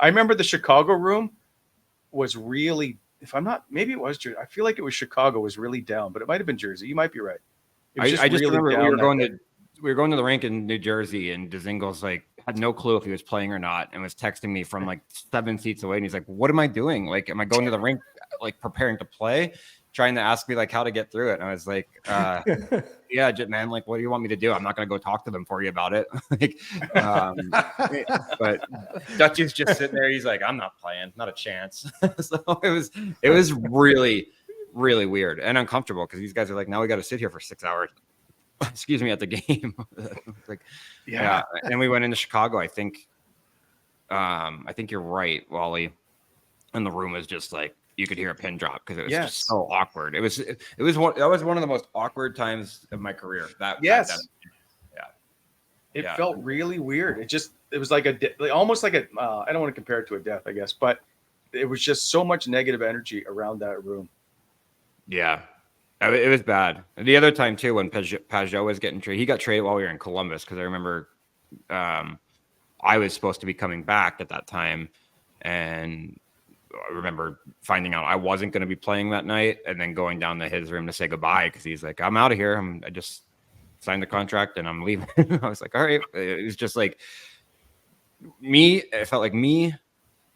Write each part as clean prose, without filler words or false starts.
I remember the Chicago room was really, if I'm not, maybe it was Jersey. I feel like it was Chicago was really down, but it might have been Jersey. You might be right. It was I just really remember down we were going to the rink in New Jersey, and Dzingle's like had no clue if he was playing or not, and was texting me from like 7 seats away, and he's like, "What am I doing? Like, am I going to the rink, like preparing to play?" Trying to ask me like how to get through it, and I was like, "Yeah, man, like, what do you want me to do? I'm not gonna go talk to them for you about it." Like, but Dutch is just sitting there. He's like, "I'm not playing, not a chance." So it was really, really weird and uncomfortable because these guys are like, "Now we got to sit here for 6 hours." Excuse me, at the game. Like, yeah. And we went into Chicago. I think you're right, Wally. And the room was just like you could hear a pin drop because it was just so awkward. That was one of the most awkward times of my career. It felt really weird. It was like almost like a I don't want to compare it to a death, I guess, but it was just so much negative energy around that room. Yeah. It was bad. The other time too, when Pajot was getting traded, he got traded while we were in Columbus because I remember I was supposed to be coming back at that time, and I remember finding out I wasn't going to be playing that night, and then going down to his room to say goodbye because he's like, "I'm out of here. I just signed the contract and I'm leaving." I was like, "All right." It was just like me. It felt like me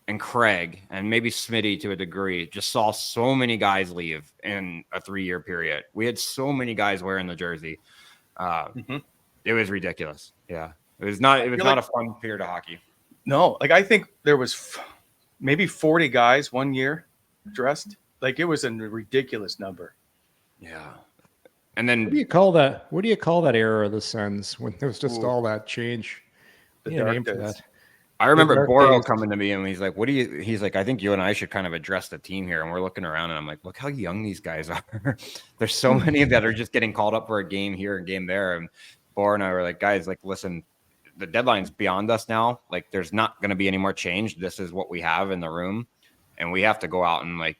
and Craig and maybe Smitty to a degree just saw so many guys leave in a 3-year period. We had so many guys wearing the jersey. It was ridiculous. Yeah. It was not a fun period of hockey. No, like I think there was maybe 40 guys one year dressed. Like it was a ridiculous number. Yeah. And then what do you call that era of the Sens when there was just all that change? The dark days. For that. I remember Boro coming to me and he's like, he's like, "I think you and I should kind of address the team here." And we're looking around and I'm like, "Look how young these guys are." There's so many that are just getting called up for a game here and game there. And Boro and I were like, "Guys, like, listen, the deadline's beyond us now. Like, there's not going to be any more change. This is what we have in the room. And we have to go out and like,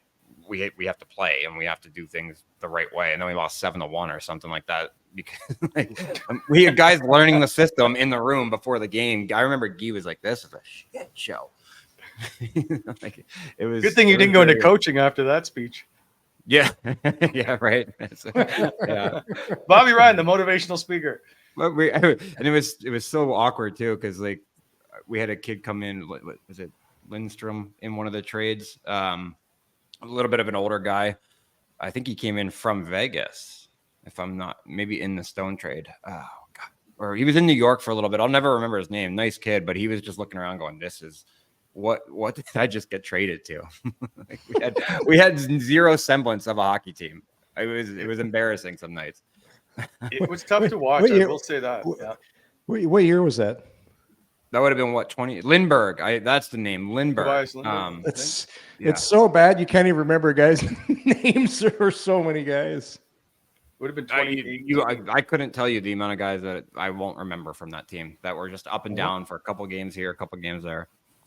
we have to play and we have to do things the right way." And then we lost 7-1 or something like that. Because like, we had guys learning the system in the room before the game. I remember Guy was like, "This is a shit show." Like, it was good thing you didn't go into coaching after that speech. Yeah, yeah, right. Yeah, Bobby Ryan, the motivational speaker. And it was so awkward too because like we had a kid come in. What was it? Lindstrom in one of the trades. A little bit of an older guy. I think he came in from Vegas. If I'm not, maybe in the Stone trade. Oh God. Or he was in New York for a little bit. I'll never remember his name. Nice kid, but he was just looking around going, "This is what did I just get traded to?" Like we had zero semblance of a hockey team. It was embarrassing some nights. It was tough to watch. I will say that. Yeah. What year was that? That would have been 20 Lindbergh. That's the name, Lindbergh. It's so bad you can't even remember guys' names. There were so many guys. Would have been 20. I couldn't tell you the amount of guys that I won't remember from that team that were just up and down for a couple games here, a couple games there.